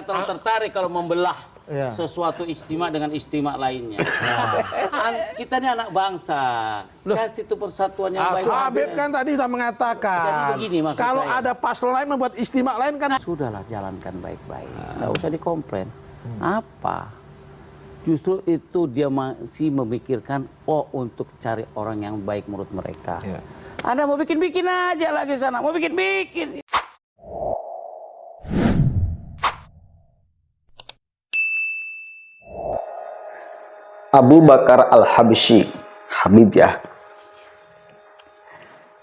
terlalu tertarik kalau membelah sesuatu istimewa dengan istimewa lainnya. Kita ini anak bangsa, kasih itu persatuan yang baik. Habib kan tadi sudah mengatakan, jadi begini maksud kalau saya. ada paslon lain membuat istimewa lain kan. Sudahlah jalankan baik-baik, nggak usah dikomplain. Apa? Justru itu dia masih memikirkan, untuk cari orang yang baik menurut mereka. Anda mau bikin-bikin aja lagi sana, mau bikin-bikin. Abu Bakar Al-Habsyi, Habib ya.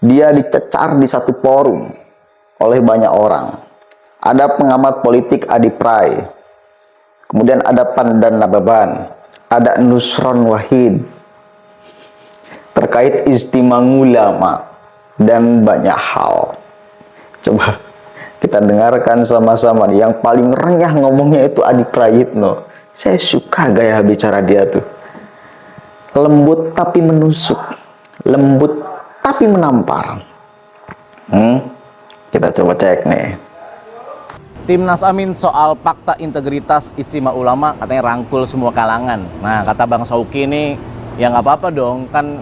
Dia dicecar di satu forum oleh banyak orang. Ada pengamat politik Adi Pray, kemudian ada Pandan Nababan, ada Nusron Wahid, terkait istimewa ulama dan banyak hal. Coba kita dengarkan sama-sama. Yang paling renyah ngomongnya itu Adi Prayitno. Saya suka gaya bicara dia tuh. Lembut tapi menusuk, lembut tapi menampar. Kita coba cek nih. Timnas Amin soal fakta integritas Ijtima Ulama katanya rangkul semua kalangan. Nah, kata Bang Sauki ini, ya nggak apa-apa dong, kan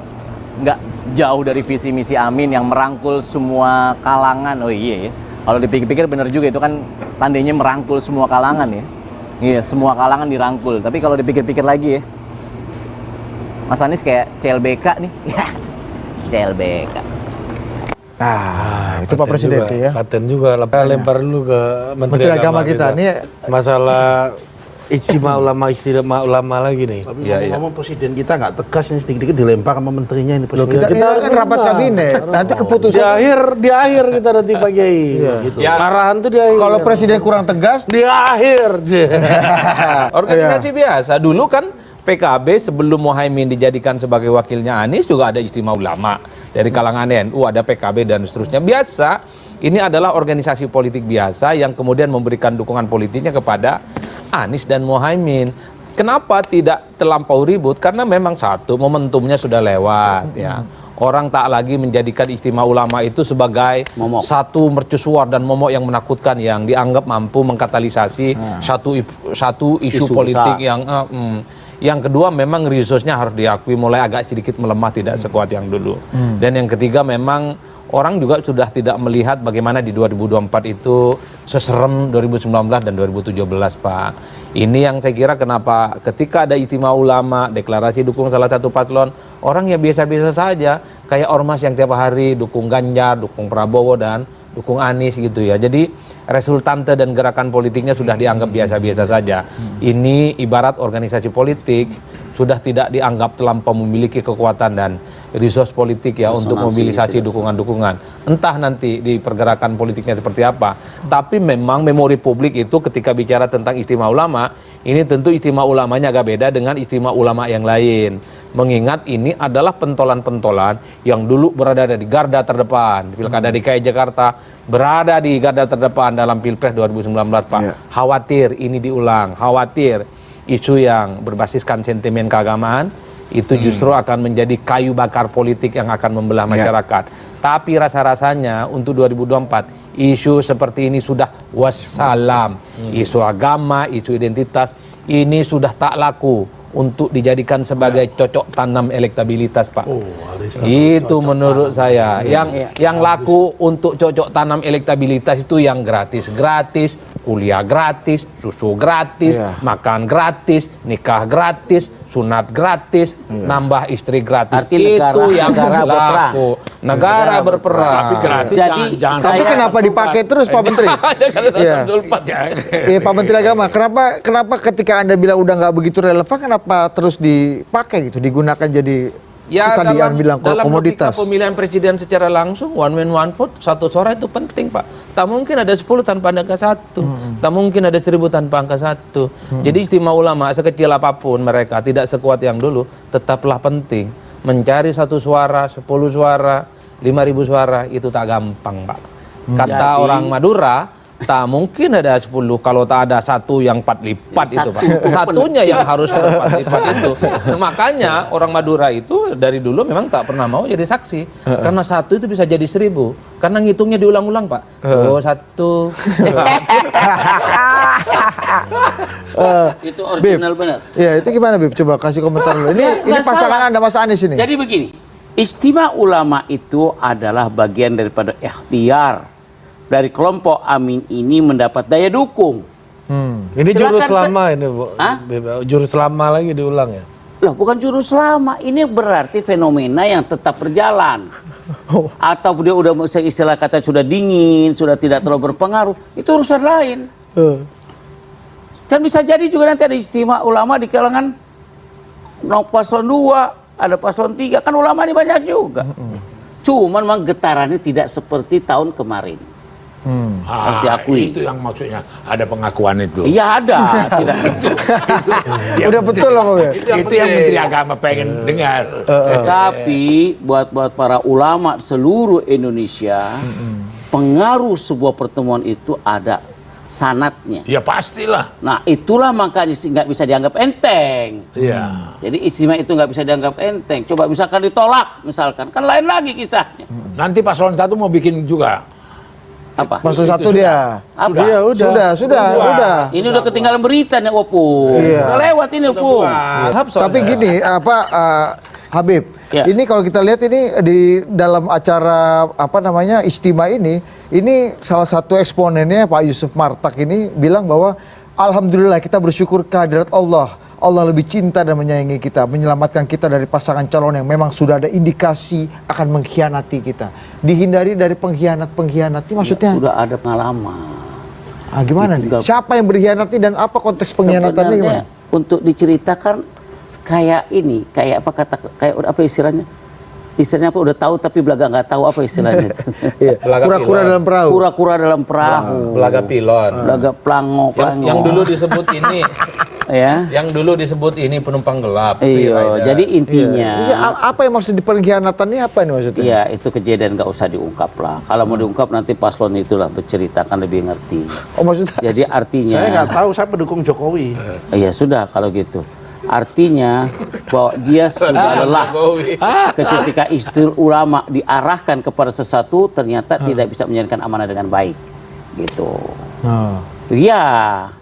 nggak jauh dari visi misi Amin yang merangkul semua kalangan. Oh iya ya, kalau dipikir-pikir bener juga, itu kan tandanya merangkul semua kalangan ya. Iya, semua kalangan dirangkul. Tapi kalau dipikir-pikir lagi ya, Mas Anies kayak CLBK nih. CLBK. Itu Pak Presiden juga, ya. Paten juga lempar dulu ke Menteri Agama kita nih. Masalah istimewa ulama lagi nih. Tapi ngomong Presiden kita nggak tegas, ini sedikit-sedikit dilempar sama menterinya ini. Kita kan rapat kabinet. Nanti keputusan Di akhir kita nanti Pak Kiai. Gitu. Arahan tuh di akhir. kalau Presiden kurang tegas, di akhir. Organisasi biasa. Dulu kan PKB sebelum Muhaimin dijadikan sebagai wakilnya Anies juga ada istimewa ulama dari kalangan NU, ada PKB dan seterusnya. Biasa, ini adalah organisasi politik biasa yang kemudian memberikan dukungan politiknya kepada Anies dan Muhaimin. Kenapa tidak terlampau ribut? Karena memang satu, momentumnya sudah lewat ya. Orang tak lagi menjadikan istimewa ulama itu sebagai satu mercusuar dan momok yang menakutkan yang dianggap mampu mengkatalisasi satu isu politik yang kedua, memang resource-nya harus diakui mulai agak sedikit melemah, tidak sekuat yang dulu. Dan yang ketiga, memang orang juga sudah tidak melihat bagaimana di 2024 itu seserem 2019 dan 2017, Pak. Ini yang saya kira kenapa ketika ada istimewa ulama, deklarasi dukung salah satu paslon, orang ya biasa-biasa saja, kayak ormas yang tiap hari dukung Ganjar, dukung Prabowo, dan dukung Anies gitu ya. Jadi resultante dan gerakan politiknya sudah dianggap biasa-biasa saja. Ini ibarat organisasi politik sudah tidak dianggap terlampau memiliki kekuatan dan resource politik ya untuk mobilisasi dukungan-dukungan. Entah nanti di pergerakan politiknya seperti apa. Tapi memang memori publik itu ketika bicara tentang istimewa ulama, ini tentu istimewa ulamanya agak beda dengan istimewa ulama yang lain. Mengingat ini adalah pentolan-pentolan yang dulu berada di garda terdepan. Pilkada DKI Jakarta berada di garda terdepan dalam Pilpres 2019, Pak. Khawatir ini diulang, khawatir isu yang berbasiskan sentimen keagamaan itu justru akan menjadi kayu bakar politik yang akan membelah masyarakat. Tapi rasa-rasanya untuk 2024 isu seperti ini sudah wassalam. Isu agama, isu identitas ini sudah tak laku untuk dijadikan sebagai cocok tanam elektabilitas, Pak. Itu menurut saya. Yang laku untuk cocok tanam elektabilitas itu yang gratis-gratis, kuliah gratis, susu gratis, makan gratis, nikah gratis, sunat gratis, nambah istri gratis. Arti itu yang laku. Negara berperang. Tapi gratis, Jadi tapi kenapa dipakai terus Pak Menteri? Iya Pak Menteri Agama, kenapa ketika Anda bilang udah nggak begitu relevan, kenapa terus dipakai gitu, digunakan jadi tadi yang bilang komoditas? Dalam pemilihan presiden secara langsung, one man one vote, satu suara itu penting, Pak. Tak mungkin ada 10 tanpa angka 1. Tak mungkin ada 1000 tanpa angka 1. Jadi istimewa ulama sekecil apapun mereka, tidak sekuat yang dulu, tetaplah penting. Mencari 1 suara, 10 suara, 5.000 suara, itu tak gampang, Pak. Kata orang Madura, tak mungkin ada 10 kalau tak ada 1 yang 4 lipat itu, Pak. Satunya yang harus 4 lipat itu. Makanya orang Madura itu dari dulu memang tak pernah mau jadi saksi. Karena 1 itu bisa jadi 1000. Karena ngitungnya diulang-ulang, Pak. Oh, 1. Itu original benar. Ya, itu gimana Bib? Coba kasih komentar dulu. Ini Nggak pasangan salah. Anda Mas Anies ini. Jadi begini, istimewa ulama itu adalah bagian daripada ikhtiar dari kelompok Amin ini mendapat daya dukung. Ini juru Silakan selama ini, Bu. Hah? Juru selama lagi diulang ya. Loh, bukan juru selama, ini berarti fenomena yang tetap berjalan. Atau dia udah istilah kata sudah dingin, sudah tidak terlalu berpengaruh, itu urusan lain. Dan bisa jadi juga nanti ada istimewa ulama di kalangan paslon 2, ada paslon 3, kan ulama ini banyak juga. Cuman memang getarannya tidak seperti tahun kemarin. Harus diakui. Itu yang maksudnya ada pengakuan itu. Iya ada, tidak itu. Udah betul loh ya. Itu yang Menteri Agama pengen dengar. Tapi buat para ulama seluruh Indonesia, pengaruh sebuah pertemuan itu ada sanatnya. Ya pastilah. Nah itulah makanya nggak bisa dianggap enteng. Iya. Jadi istimewa itu nggak bisa dianggap enteng. Coba misalkan ditolak, misalkan kan lain lagi kisahnya. Nanti paslon 1 mau bikin juga. Apa? Maksud satu dia. Apa? Iya, sudah. Ini udah ketinggalan berita nih Opung. Iya. Udah lewat ini Opung. Tapi gini, Habib, Ya. ini kalau kita lihat ini di dalam acara istimewa ini salah satu eksponennya Pak Yusuf Martak ini bilang bahwa alhamdulillah kita bersyukur kehadirat Allah. Allah lebih cinta dan menyayangi kita, menyelamatkan kita dari pasangan calon yang memang sudah ada indikasi akan mengkhianati kita. Dihindari dari pengkhianat-pengkhianat. Ini maksudnya Sudah ada pengalaman. gimana nih? Siapa yang berkhianati dan apa konteks pengkhianatannya gimana? Sebenarnya untuk diceritakan kayak ini, kayak apa istilahnya? Istilahnya apa udah tahu tapi belaga nggak tahu apa istilahnya. Iya, kura-kura dalam perahu. Kura-kura dalam perahu. Belaga pilon. Belaga pelango. Yang dulu disebut ini. Ya. Yang dulu disebut ini penumpang gelap. Iya, jadi intinya. Jadi, apa yang maksud di pengkhianatan ini apa nih maksudnya? Iya, itu kejadian nggak usah diungkap lah. Kalau mau diungkap nanti paslon itulah berceritakan lebih ngerti. Oh maksudnya? Jadi artinya. Saya nggak tahu, saya pendukung Jokowi. Iya sudah kalau gitu. Artinya bahwa dia sudah lelah ketika istilah ulama diarahkan kepada sesuatu ternyata tidak bisa menjalankan amanah dengan baik, gitu. Iya.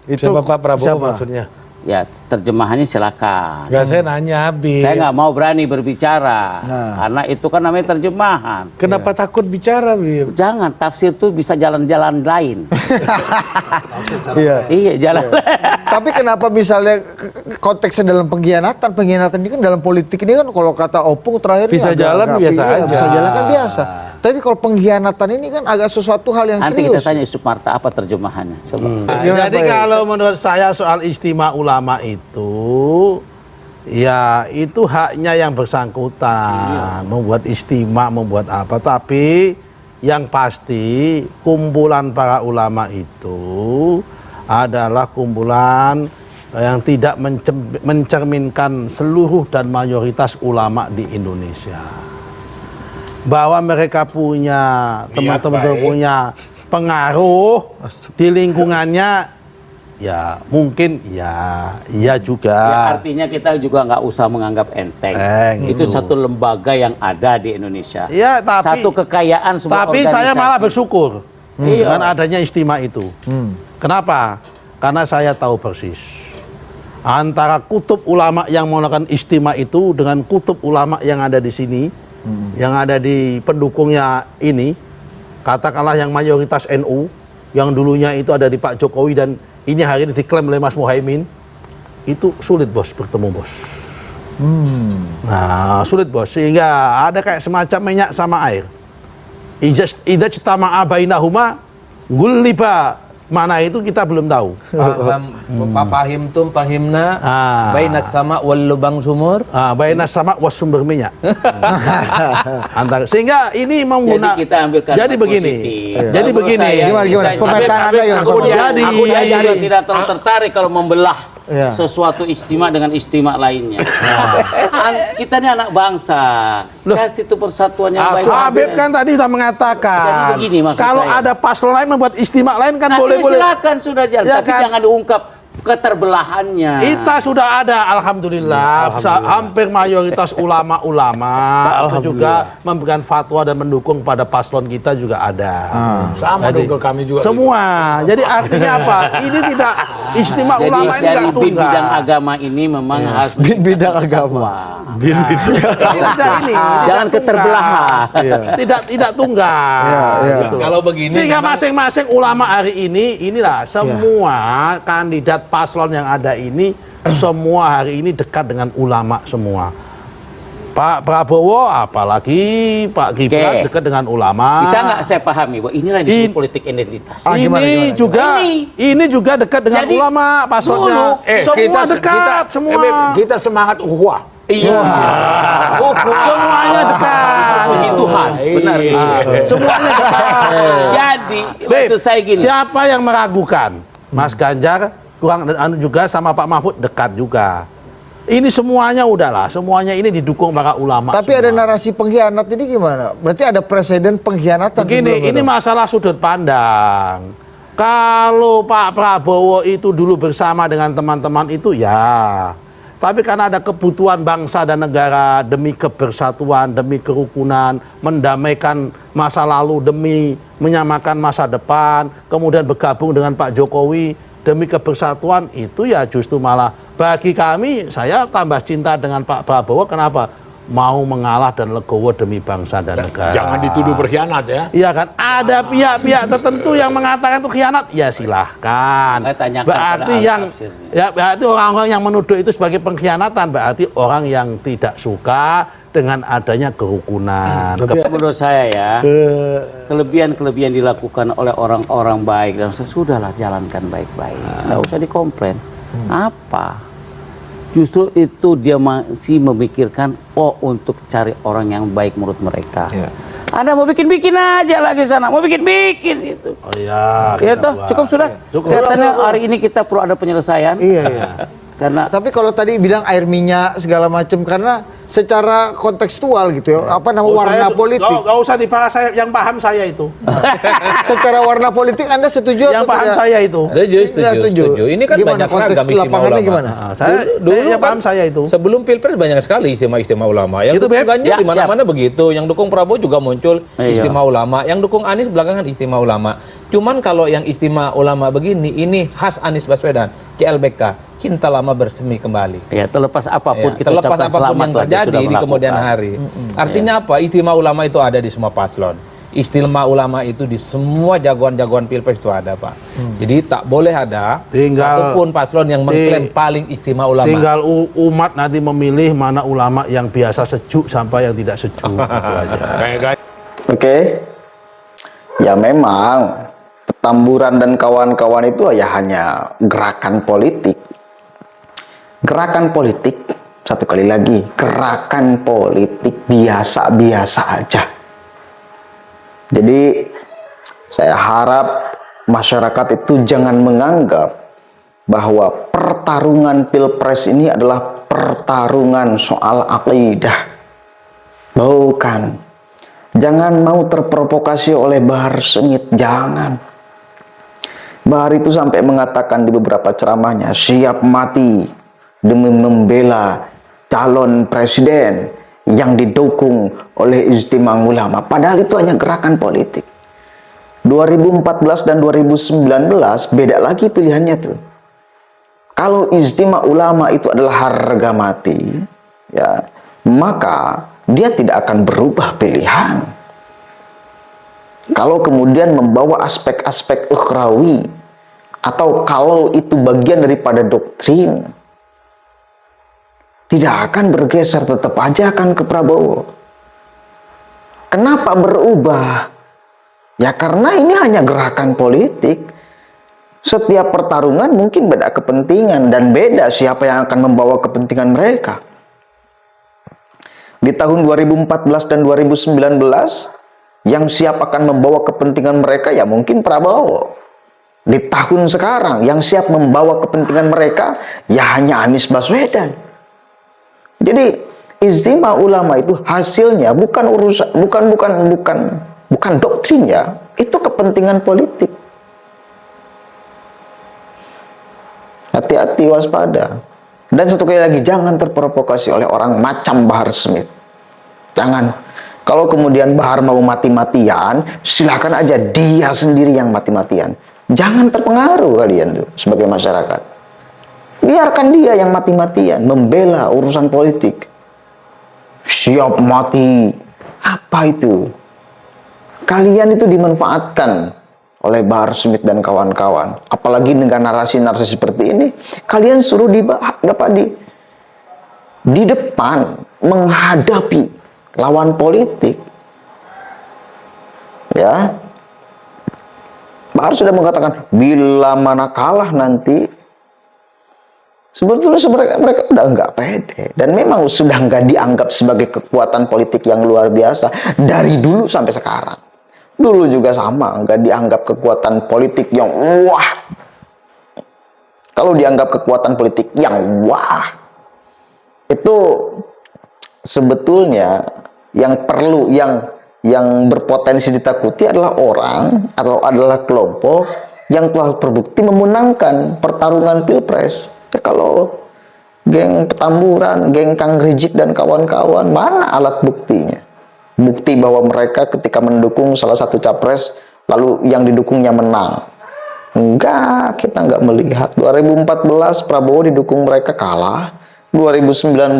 Itu Siapa Pak Prabowo siapa? maksudnya? Ya terjemahannya silakan. Enggak, saya nanya Habib. Saya nggak mau berani berbicara karena itu kan namanya terjemahan. Kenapa takut bicara, Habib? Jangan tafsir tuh bisa jalan-jalan lain. Iya. Iya jalan. Tapi kenapa misalnya konteksnya dalam pengkhianatan ini kan dalam politik ini kan kalau kata Opung terakhir ini Bisa agak- jalan agak- biasa iya, aja. Bisa jalan kan biasa. Tapi kalau pengkhianatan ini kan agak sesuatu hal yang Nanti kita serius. tanya Yusuf Marta apa terjemahannya. Coba. Gimana, Jadi Pak? kalau menurut saya soal istimewa ulama itu, ya itu haknya yang bersangkutan membuat istimewa, membuat apa. Tapi yang pasti kumpulan para ulama itu adalah kumpulan yang tidak mencerminkan seluruh dan mayoritas ulama di Indonesia. Bahwa mereka punya teman-teman punya pengaruh di lingkungannya, ya mungkin iya juga. Ya, artinya kita juga nggak usah menganggap enteng. Itu satu lembaga yang ada di Indonesia. Ya, tapi satu kekayaan sebuah tapi organisasi. saya malah bersyukur dengan adanya istimewa itu. Kenapa? Karena saya tahu persis antara kutub ulama yang melakukan istimewa itu dengan kutub ulama yang ada di sini, yang ada di pendukungnya ini, katakanlah yang mayoritas NU, yang dulunya itu ada di Pak Jokowi dan ini hari ini diklaim oleh Mas Muhaimin, itu sulit bos bertemu bos. Nah sulit bos, sehingga ada kayak semacam minyak sama air. Idza ijtama'a bainahuma gulliba, mana itu kita belum tahu. Pahim tum pahimna bainas sama wal lubang sumur. Bainas sama was sumber minyak. Antara, sehingga ini menggunakan. Jadi kita ambilkan Jadi begini. positif. Jadi Menurut begini. saya, Gimana? Pemetaan Anda yang aku Jadi- tidak terlalu tertarik kalau membelah Iya. sesuatu istimewa dengan istimewa lainnya. Kita ini anak bangsa. Kasih itu persatuan yang baik. Habib kan tadi sudah mengatakan, Jadi begini maksud kalau saya. ada paslon lain membuat istimewa lain kan Nah, boleh-boleh. silakan sudah jalan, Ya tapi kan? jangan diungkap keterbelahannya. Kita sudah ada, alhamdulillah. Hampir mayoritas ulama-ulama itu juga memberikan fatwa dan mendukung pada paslon kita juga ada. Sama dong ke kami juga. Semua. Jadi artinya apa? Ini tidak istimewa Jadi ulama ini dari tidak bin tunggal. bidang agama ini memang harus Bidang agama. Jangan keterbelahan. Tidak tunggal. Gitu. Kalau begini Sehingga memang- masing-masing ulama hari ini, inilah semua kandidat paslon yang ada ini, semua hari ini dekat dengan ulama semua. Pak Prabowo, apalagi Pak Gibran Oke. dekat dengan ulama. Bisa nggak saya pahami bahwa inilah yang disebut politik identitas. Ini juga dekat dengan Jadi, ulama paslonnya. Semua dekat, semua. Kita semangat ukhuwah. Iya. Semuanya dekat. Puji Tuhan. Benar itu. Semuanya dekat. Jadi Beb, maksud saya gini. siapa yang meragukan? Mas Ganjar kurang juga sama Pak Mahfud dekat juga. Ini semuanya udahlah, semuanya ini didukung para ulama. Tapi ada narasi pengkhianat ini gimana? Berarti ada presiden pengkhianatan. Begini, sebelumnya ini dong? masalah sudut pandang. Kalau Pak Prabowo itu dulu bersama dengan teman-teman itu ya. Tapi karena ada kebutuhan bangsa dan negara demi kebersatuan, demi kerukunan, mendamaikan masa lalu demi menyamakan masa depan, kemudian bergabung dengan Pak Jokowi demi kebersatuan, itu ya justru malah bagi kami, saya tambah cinta dengan Pak Prabowo. Kenapa? Mau mengalah dan legowo demi bangsa dan negara. Jangan dituduh berkhianat ya. Iya kan, ada pihak-pihak tertentu yang mengatakan itu khianat, ya silahkan. Saya tanyakan Berarti pada yang tafsirnya. ya berarti orang-orang yang menuduh itu sebagai pengkhianatan berarti orang yang tidak suka dengan adanya kerukunan. Menurut saya ya, kelebihan-kelebihan dilakukan oleh orang-orang baik dan sesudahlah jalankan baik-baik. Nggak usah dikomplain. Apa? Justru itu dia masih memikirkan untuk cari orang yang baik menurut mereka. Anda mau bikin-bikin aja lagi sana, mau bikin-bikin itu. Oh iya. Ya toh, cukup sudah. Cukup. Kelihatannya hari ini kita perlu ada penyelesaian. Iya. Karena Tapi kalau tadi bilang air minyak segala macam karena secara kontekstual gitu ya, apa nama warna politik. Gak usah dibahas, saya yang paham saya itu. Secara warna politik Anda setuju Yang atau paham tidak? saya itu. Setuju. Ini kan Gimana banyak konteks ragam istimewa lapangannya ulama. gimana? Yang paham saya itu. Sebelum Pilpres banyak sekali istimewa ulama. Yang Itu, dukung Beb. Ganjar Ya, di mana-mana begitu. Yang dukung Prabowo juga muncul Iya. istimewa ulama. Yang dukung Anies belakangan istimewa ulama. Cuman kalau yang istimewa ulama begini, ini khas Anies Baswedan, CLBK. Cinta lama bersemi kembali. ya terlepas apapun Ya, kita terlepas ucapkan apapun selamat yang lah dia terjadi sudah di kemudian melakukan. hari. Artinya apa? Istimewa ulama itu ada di semua paslon. Istimewa ulama itu di semua jagoan-jagoan Pilpres itu ada, Pak. Jadi tak boleh ada satupun paslon yang mengklaim paling istimewa ulama. Tinggal umat nanti memilih mana ulama yang biasa sejuk sampai yang tidak sejuk. Itu aja. Oke. Ya memang Petamburan dan kawan-kawan itu ya hanya gerakan politik. Gerakan politik, satu kali lagi, gerakan politik biasa-biasa aja. Jadi saya harap masyarakat itu jangan menganggap bahwa pertarungan Pilpres ini adalah pertarungan soal akidah. Bukan. Jangan mau terprovokasi oleh Bahar Smith, jangan. Bahar itu sampai mengatakan di beberapa ceramahnya, siap mati demi membela calon presiden yang didukung oleh Ijtima Ulama. Padahal itu hanya gerakan politik. 2014 dan 2019 beda lagi pilihannya tuh. Kalau Ijtima Ulama itu adalah harga mati, ya, maka dia tidak akan berubah pilihan. Kalau kemudian membawa aspek-aspek ukhrawi, atau kalau itu bagian daripada doktrin, tidak akan bergeser, tetap aja akan ke Prabowo. Kenapa berubah? Ya karena ini hanya gerakan politik. Setiap pertarungan mungkin beda kepentingan dan beda siapa yang akan membawa kepentingan mereka. Di tahun 2014 dan 2019 yang siap akan membawa kepentingan mereka ya mungkin Prabowo. Di tahun sekarang yang siap membawa kepentingan mereka ya hanya Anies Baswedan. Jadi Ijtima Ulama itu hasilnya bukan urusan bukan doktrin ya, itu kepentingan politik. Hati-hati, waspada. Dan satu kali lagi, jangan terprovokasi oleh orang macam Bahar Smith. Jangan. Kalau kemudian Bahar mau mati-matian, silakan aja dia sendiri yang mati-matian. Jangan terpengaruh kalian tuh sebagai masyarakat. Biarkan dia yang mati-matian membela urusan politik. Siap mati. Apa itu? Kalian itu dimanfaatkan oleh Bahar Smith dan kawan-kawan. Apalagi dengan narasi-narasi seperti ini, kalian suruh di depan menghadapi lawan politik. Ya. Bahar sudah mengatakan bila mana kalah nanti, sebetulnya mereka udah nggak pede dan memang sudah nggak dianggap sebagai kekuatan politik yang luar biasa dari dulu sampai sekarang. Dulu juga sama, nggak dianggap kekuatan politik yang wah. Kalau dianggap kekuatan politik yang wah, itu sebetulnya yang perlu, yang berpotensi ditakuti adalah orang atau adalah kelompok yang telah terbukti memenangkan pertarungan pilpres. Ya, kalau geng Petamburan, geng Kang Rijik dan kawan-kawan, mana alat buktinya? Bukti bahwa mereka ketika mendukung salah satu capres, lalu yang didukungnya menang. Enggak, kita enggak melihat. 2014 Prabowo didukung mereka kalah. 2019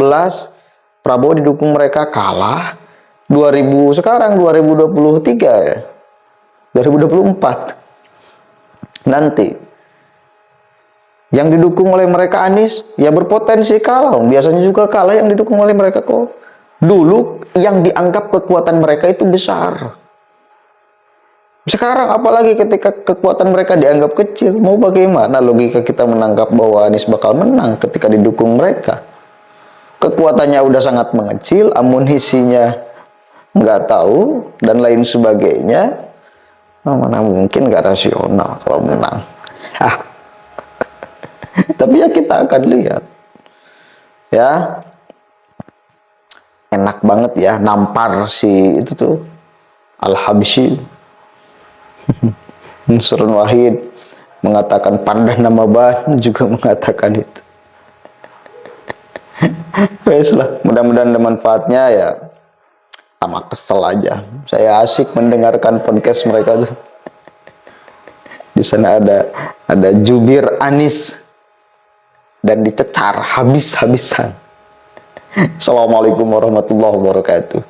Prabowo didukung mereka kalah. Sekarang 2023 ya. 2024. Nanti yang didukung oleh mereka Anies ya berpotensi kalah. Biasanya juga kalah yang didukung oleh mereka kok. Dulu yang dianggap kekuatan mereka itu besar. Sekarang apalagi ketika kekuatan mereka dianggap kecil, mau bagaimana logika kita menangkap bahwa Anies bakal menang ketika didukung mereka? Kekuatannya udah sangat mengecil, amunisinya nggak tahu, dan lain sebagainya. Mana mungkin nggak rasional kalau menang. Tapi ya kita akan lihat. Ya. Enak banget ya nampar si itu tuh Al-Habsyi. Nusron Wahid mengatakan pandan nama ban juga mengatakan itu. Baiklah, mudah-mudahan ada manfaatnya ya. Sama kesel aja. Saya asyik mendengarkan podcast mereka tuh. Di sana ada jubir Anies dan dicecar habis-habisan. Assalamualaikum warahmatullahi wabarakatuh.